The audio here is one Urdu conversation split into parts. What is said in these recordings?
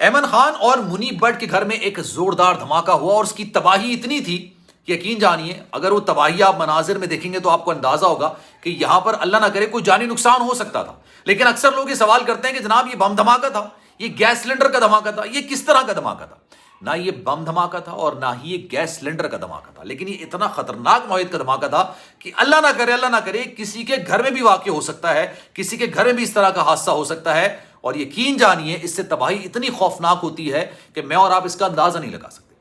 ایمن خان اور منیب بٹ کے گھر میں ایک زوردار دھماکہ ہوا اور اس کی تباہی اتنی تھی کہ یقین جانیے اگر وہ تباہی آپ مناظر میں دیکھیں گے تو آپ کو اندازہ ہوگا کہ یہاں پر اللہ نہ کرے کوئی جانی نقصان ہو سکتا تھا. لیکن اکثر لوگ یہ سوال کرتے ہیں کہ جناب یہ بم دھماکہ تھا, یہ گیس سلنڈر کا دھماکہ تھا, یہ کس طرح کا دھماکہ تھا؟ نہ یہ بم دھماکہ تھا اور نہ ہی یہ گیس سلنڈر کا دھماکہ تھا, لیکن یہ اتنا خطرناک نوعیت کا دھماکہ تھا کہ اللہ نہ کرے کسی کے گھر میں بھی واقع ہو سکتا ہے, کسی کے گھر میں بھی اس طرح کا حادثہ ہو سکتا ہے. اور یقین جانیے اس سے تباہی اتنی خوفناک ہوتی ہے کہ میں اور آپ اس کا اندازہ نہیں لگا سکتے.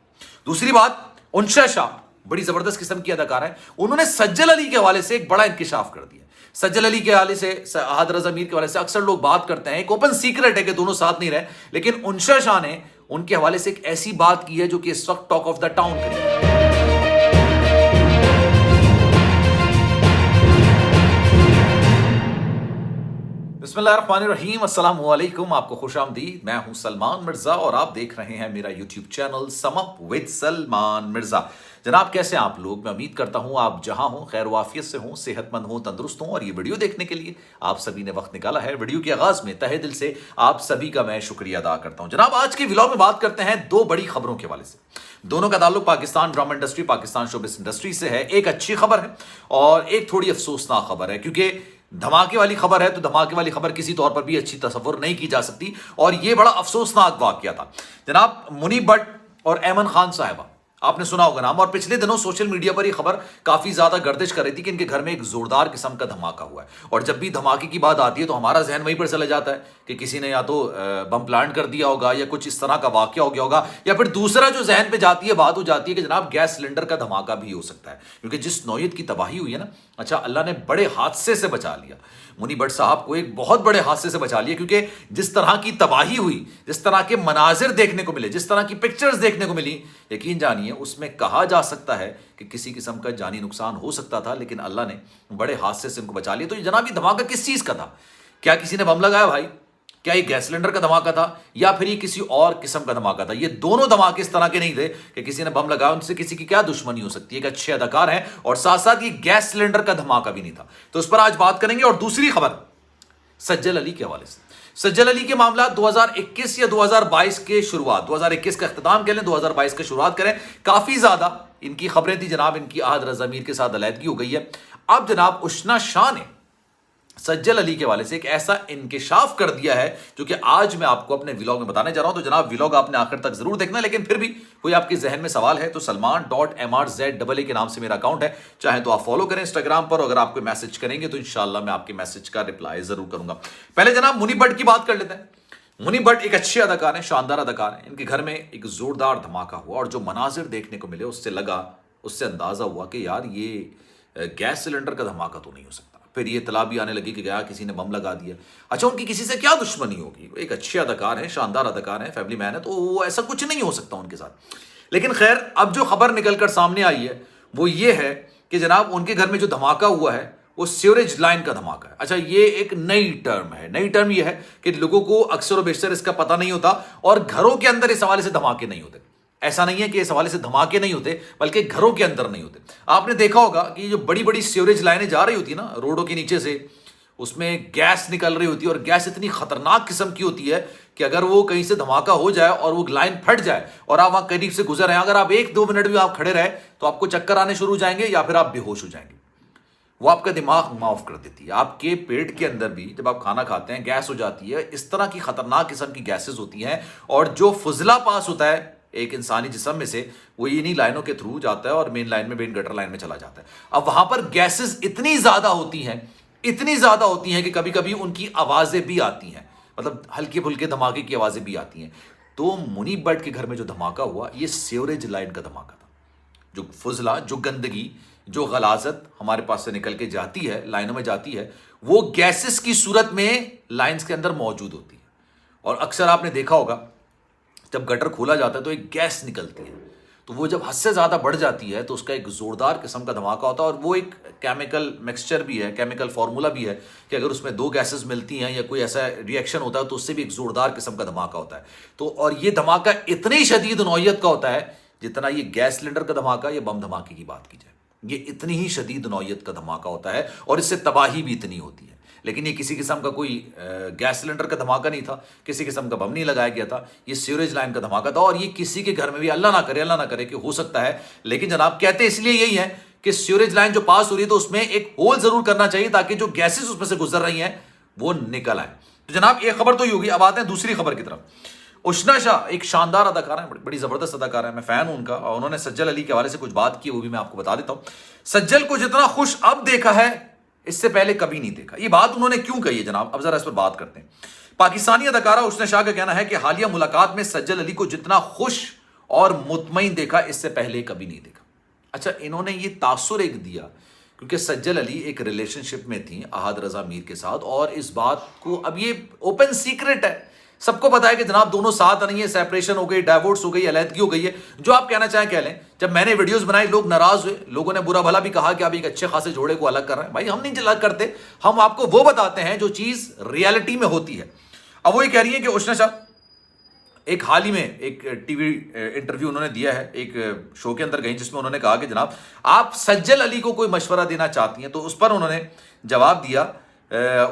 دوسری بات, انشا شاہ بڑی زبردست قسم کی اداکار ہے, انہوں نے سجل علی کے حوالے سے ایک بڑا انکشاف کر دیا. سجل علی کے حوالے سے, احد رضا میر کے حوالے سے اکثر لوگ بات کرتے ہیں, ایک اوپن سیکرٹ ہے کہ دونوں ساتھ نہیں رہے, لیکن انشا شاہ نے ان کے حوالے سے ایک ایسی بات کی ہے جو کہ اس وقت ٹاک آف دا ٹاؤن کری ہے. بسم اللہ الرحمن الرحیم. السلام علیکم, آپ کو خوش آمدید. میں ہوں سلمان مرزا اور آپ دیکھ رہے ہیں میرا YouTube channel some up with Salman Mirza. جناب کیسے ہیں آپ لوگ؟ میں امید کرتا ہوں آپ جہاں ہوں خیر و عافیت سے ہوں, صحت مند ہوں, تندرست ہوں, اور یہ ویڈیو دیکھنے کے لیے آپ سبھی نے وقت نکالا ہے. ویڈیو کے آغاز میں تہہ دل سے آپ سبھی کا میں شکریہ ادا کرتا ہوں. جناب آج کے ولاگ میں بات کرتے ہیں دو بڑی خبروں کے حوالے سے. دونوں کا تعلق Pakistan drama industry, Pakistan showbiz industry سے ہے. ایک اچھی خبر ہے اور ایک تھوڑی افسوسناک خبر ہے, کیونکہ دھماکے والی خبر ہے تو دھماکے والی خبر کسی طور پر بھی اچھی تصور نہیں کی جا سکتی, اور یہ بڑا افسوسناک واقعہ تھا. جناب منیب بٹ اور ایمن خان صاحبہ, آپ نے سنا ہوگا نام, اور پچھلے دنوں سوشل میڈیا پر یہ خبر کافی زیادہ گردش کر رہی تھی کہ ان کے گھر میں ایک زوردار قسم کا دھماکہ ہوا ہے. اور جب بھی دھماکے کی بات آتی ہے تو ہمارا ذہن وہیں پر چلا جاتا ہے کہ کسی نے یا تو بم پلانٹ کر دیا ہوگا یا کچھ اس طرح کا واقعہ ہو گیا ہوگا, یا پھر دوسرا جو ذہن پہ جاتی ہے بات ہو جاتی ہے کہ جناب گیس سلنڈر کا دھماکہ بھی ہو سکتا ہے, کیونکہ جس نوعیت کی تباہی ہوئی ہے نا, اچھا اللہ نے بڑے حادثے سے بچا لیا. منی بٹ صاحب کو ایک بہت بڑے حادثے سے بچا لیا, کیونکہ جس طرح کی تباہی ہوئی, جس طرح کے مناظر دیکھنے کو ملے, جس طرح کی پکچرز دیکھنے کو ملی, یقین جانیے اس میں کہا جا سکتا ہے کہ کسی قسم کا جانی نقصان ہو سکتا تھا, لیکن اللہ نے بڑے حادثے سے ان کو بچا لیا. تو یہ جناب یہ دھماکہ کس چیز کا تھا؟ کیا کسی نے بم لگایا بھائی؟ کیا یہ گیس سلنڈر کا دھماکہ تھا یا پھر یہ کسی اور قسم کا دھماکہ تھا؟ یہ دونوں دھماکے اس طرح کے نہیں تھے کہ کسی نے بم لگایا, ان سے کسی کی کیا دشمنی ہو سکتی ہے. ایک اچھے اداکار ہیں اور ساتھ ساتھ یہ گیس سلنڈر کا دھماکہ بھی نہیں تھا. تو اس پر آج بات کریں گے. اور دوسری خبر سجل علی کے حوالے سے. سجل علی کے معاملات 2021 یا 2022 کے شروعات, 2021 کا اختتام کر لیں, 2022 کا شروعات کریں, کافی زیادہ ان کی خبریں تھی جناب. ان کی احد رضا میر کے ساتھ علیحدگی ہو گئی ہے. اب جناب اشنا شاہ نے سجل علی کے حوالے سے ایک ایسا انکشاف کر دیا ہے جو کہ آج میں آپ کو اپنے ولاگ میں بتانے جا رہا ہوں. تو جناب ولاگ آپ نے آخر تک ضرور دیکھنا, لیکن پھر بھی کوئی آپ کے ذہن میں سوال ہے تو salman.mrza کے نام سے میرا اکاؤنٹ ہے, چاہیں تو آپ فالو کریں انسٹاگرام پر. اگر آپ کوئی میسج کریں گے تو انشاءاللہ میں آپ کے میسج کا رپلائی ضرور کروں گا. پہلے جناب منی بٹ کی بات کر لیتے ہیں. منی بٹ ایک اچھے اداکار ہیں, شاندار اداکار ہیں. ان کے گھر میں ایک زوردار دھماکہ ہوا اور جو مناظر دیکھنے کو ملے اس سے لگا, اس سے اندازہ ہوا کہ یار یہ گیس سلنڈر کا دھماکہ تو نہیں ہو سکتا. پھر یہ اطلاع بھی آنے لگی کہ گیا کسی نے بم لگا دیا. اچھا ان کی کسی سے کیا دشمنی ہوگی؟ ایک اچھے اداکار ہیں, شاندار اداکار ہیں, فیملی مین ہے, تو وہ ایسا کچھ نہیں ہو سکتا ان کے ساتھ. لیکن خیر اب جو خبر نکل کر سامنے آئی ہے وہ یہ ہے کہ جناب ان کے گھر میں جو دھماکہ ہوا ہے وہ سیوریج لائن کا دھماکہ ہے. اچھا یہ ایک نئی ٹرم ہے. نئی ٹرم یہ ہے کہ لوگوں کو اکثر و بیشتر اس کا پتہ نہیں ہوتا, اور گھروں کے اندر اس حوالے سے دھماکے نہیں ہوتے. ایسا نہیں ہے کہ اس حوالے سے دھماکے نہیں ہوتے, بلکہ گھروں کے اندر نہیں ہوتے. آپ نے دیکھا ہوگا کہ جو بڑی بڑی سیوریج لائنیں جا رہی ہوتی ہیں نا روڈوں کے نیچے سے, اس میں گیس نکل رہی ہوتی ہے, اور گیس اتنی خطرناک قسم کی ہوتی ہے کہ اگر وہ کہیں سے دھماکہ ہو جائے اور وہ لائن پھٹ جائے اور آپ وہاں قریب سے گزر رہے ہیں, اگر آپ 1-2 منٹ بھی آپ کھڑے رہے تو آپ کو چکر آنے شروع ہو جائیں گے یا پھر آپ بے ہوش ہو جائیں گے. وہ آپ کا دماغ معاف کر دیتی ہے. آپ کے پیٹ کے اندر بھی جب آپ کھانا کھاتے ہیں گیس ہو جاتی ہے. اس طرح کی خطرناک قسم کی گیسز ہوتی ہیں, اور جو فضلہ پاس ہوتا ہے ایک انسانی جسم میں سے وہ انہی لائنوں کے تھرو جاتا ہے اور مین لائن میں, مین گٹر لائن میں چلا جاتا ہے. اب وہاں پر گیسز اتنی زیادہ ہوتی ہیں کہ کبھی کبھی ان کی آوازیں بھی آتی ہیں, مطلب ہلکے پھلکے دھماکے کی آوازیں بھی آتی ہیں. تو منی بٹ کے گھر میں جو دھماکہ ہوا یہ سیوریج لائن کا دھماکہ تھا. جو فضلہ, جو گندگی, جو غلاظت ہمارے پاس سے نکل کے جاتی ہے, لائنوں میں جاتی ہے, وہ گیسز کی صورت میں لائنز کے اندر موجود ہوتی ہے. اور اکثر آپ نے دیکھا ہوگا جب گٹر کھولا جاتا ہے تو ایک گیس نکلتی ہے, تو وہ جب حد سے زیادہ بڑھ جاتی ہے تو اس کا ایک زوردار قسم کا دھماکہ ہوتا ہے. اور وہ ایک کیمیکل مکسچر بھی ہے, کیمیکل فارمولا بھی ہے کہ اگر اس میں 2 گیسز ملتی ہیں یا کوئی ایسا ری ایکشن ہوتا ہے تو اس سے بھی ایک زوردار قسم کا دھماکہ ہوتا ہے. تو اور یہ دھماکہ اتنی شدید نوعیت کا ہوتا ہے جتنا یہ گیس سلنڈر کا دھماکہ یا بم دھماکے کی بات کی جائے, یہ اتنی ہی شدید نوعیت کا دھماکہ ہوتا ہے اور اس سے تباہی بھی اتنی ہوتی ہے. لیکن یہ کسی قسم کا کوئی گیس سلنڈر کا دھماکہ نہیں تھا, کسی قسم کا بم نہیں لگایا گیا تھا, یہ سیوریج لائن کا دھماکہ تھا. اور یہ کسی کے گھر میں بھی اللہ نہ کرے کہ ہو سکتا ہے, لیکن جناب کہتے اس لیے یہی ہے کہ سیوریج لائن جو پاس ہو رہی ہے تو اس میں ایک ہول ضرور کرنا چاہیے تاکہ جو گیسز اس میں سے گزر رہی ہیں وہ نکل آئیں. تو جناب ایک خبر تو ہی ہوگی. اب آتے ہیں دوسری خبر کی طرف. اشنا شاہ ایک شاندار اداکارہ ہے, بڑی زبردست اداکارہ ہے, میں فین ہوں ان کا, اور انہوں نے سجل علی کے حوالے سے کچھ بات کی, وہ بھی میں آپ کو بتا دیتا ہوں. سجل کو جتنا خوش اب دیکھا ہے اس سے پہلے کبھی نہیں دیکھا. یہ بات انہوں نے کیوں کہی ہے جناب, اب ذرا اس پر بات کرتے ہیں. پاکستانی اداکارہ اشنا شاہ کا کہنا ہے کہ حالیہ ملاقات میں سجل علی کو جتنا خوش اور مطمئن دیکھا اس سے پہلے کبھی نہیں دیکھا. اچھا, انہوں نے یہ تاثر ایک دیا کیونکہ سجل علی ایک ریلیشن شپ میں تھیں احد رضا میر کے ساتھ, اور اس بات کو اب یہ اوپن سیکرٹ ہے, سب کو پتا ہے کہ جناب دونوں ساتھ نہیں ہے, سیپریشن ہو گئی, ڈائیورس ہو گئی, علیحدگی ہو گئی ہے. جو آپ کہنا چاہیں کہہ لیں. جب میں نے ویڈیوز بنائی لوگ ناراض ہوئے, لوگوں نے برا بھلا بھی کہا کہ آپ ایک اچھے خاصے جوڑے کو الگ کر رہے ہیں. بھائی ہم نہیں الگ کرتے, ہم آپ کو وہ بتاتے ہیں جو چیز ریالٹی میں ہوتی ہے. اب وہ یہ کہہ رہی ہیں کہ اشنا شاہ ایک حال ہی میں ایک ٹی وی انٹرویو انہوں نے دیا ہے, ایک شو کے اندر گئی, جس میں انہوں نے کہا کہ جناب آپ سجل علی کو کوئی مشورہ دینا چاہتی ہیں. تو اس پر انہوں نے جواب دیا,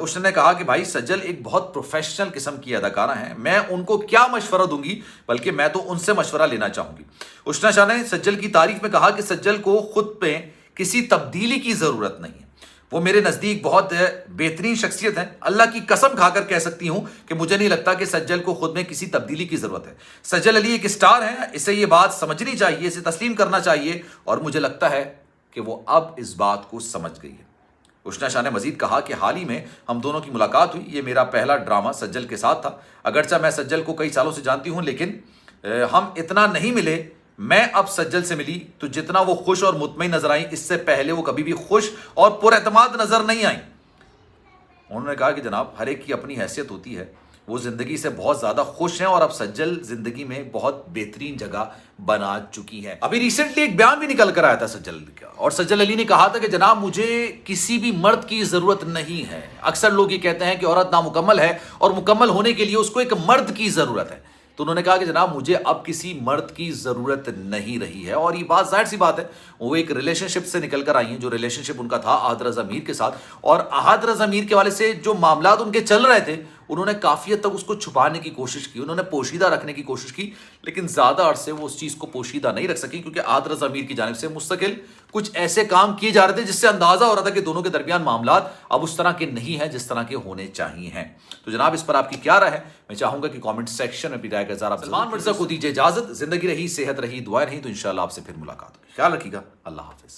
اس نے کہا کہ بھائی سجل ایک بہت پروفیشنل قسم کی اداکارہ ہیں, میں ان کو کیا مشورہ دوں گی, بلکہ میں تو ان سے مشورہ لینا چاہوں گی. اشنا شاہ نے سجل کی تعریف میں کہا کہ سجل کو خود پہ کسی تبدیلی کی ضرورت نہیں ہے, وہ میرے نزدیک بہت بہترین شخصیت ہے. اللہ کی قسم کھا کر کہہ سکتی ہوں کہ مجھے نہیں لگتا کہ سجل کو خود میں کسی تبدیلی کی ضرورت ہے. سجل علی ایک اسٹار ہے, اسے یہ بات سمجھنی چاہیے, اسے تسلیم کرنا چاہیے, اور مجھے لگتا ہے کہ وہ اب اس بات کو سمجھ گئی ہے. اشنا شاہ نے مزید کہا کہ حال ہی میں ہم دونوں کی ملاقات ہوئی, یہ میرا پہلا ڈرامہ سجل کے ساتھ تھا. اگرچہ میں سجل کو کئی سالوں سے جانتی ہوں, لیکن ہم اتنا نہیں ملے. میں اب سجل سے ملی تو جتنا وہ خوش اور مطمئن نظر آئیں, اس سے پہلے وہ کبھی بھی خوش اور پر اعتماد نظر نہیں آئیں. انہوں نے کہا کہ جناب ہر ایک کی اپنی حیثیت ہوتی ہے, وہ زندگی سے بہت زیادہ خوش ہیں, اور اب سجل زندگی میں بہت بہترین جگہ بنا چکی ہے. ابھی ریسنٹلی ایک بیان بھی نکل کر آیا تھا سجل کا, اور سجل علی نے کہا تھا کہ جناب مجھے کسی بھی مرد کی ضرورت نہیں ہے. اکثر لوگ یہ کہتے ہیں کہ عورت نامکمل ہے اور مکمل ہونے کے لیے اس کو ایک مرد کی ضرورت ہے. تو انہوں نے کہا کہ جناب مجھے اب کسی مرد کی ضرورت نہیں رہی ہے. اور یہ بات ظاہر سی بات ہے, وہ ایک ریلیشن شپ سے نکل کر آئی ہیں, جو ریلیشن شپ ان کا تھا احد رضا میر کے ساتھ. اور احد رضا میر کے والے سے جو معاملات ان کے چل رہے تھے, انہوں نے کافی حد تک اس کو چھپانے کی کوشش کی, انہوں نے پوشیدہ رکھنے کی کوشش کی, لیکن زیادہ عرصے وہ اس چیز کو پوشیدہ نہیں رکھ سکی, کیونکہ احد رضا میر کی جانب سے مستقل کچھ ایسے کام کیے جا رہے تھے جس سے اندازہ ہو رہا تھا کہ دونوں کے درمیان معاملات اب اس طرح کے نہیں ہیں جس طرح کے ہونے چاہیے ہیں. تو جناب اس پر آپ کی کیا رائے ہے, میں چاہوں گا کہ کامنٹ سیکشن میں بھی رائے کا اظہار. سلمان مرزا کو دیجیے اجازت, زندگی رہی, صحت رہی, دعائیں رہی, تو انشاءاللہ آپ سے پھر ملاقات ہوگی. خیال رکھیے گا, اللہ حافظ.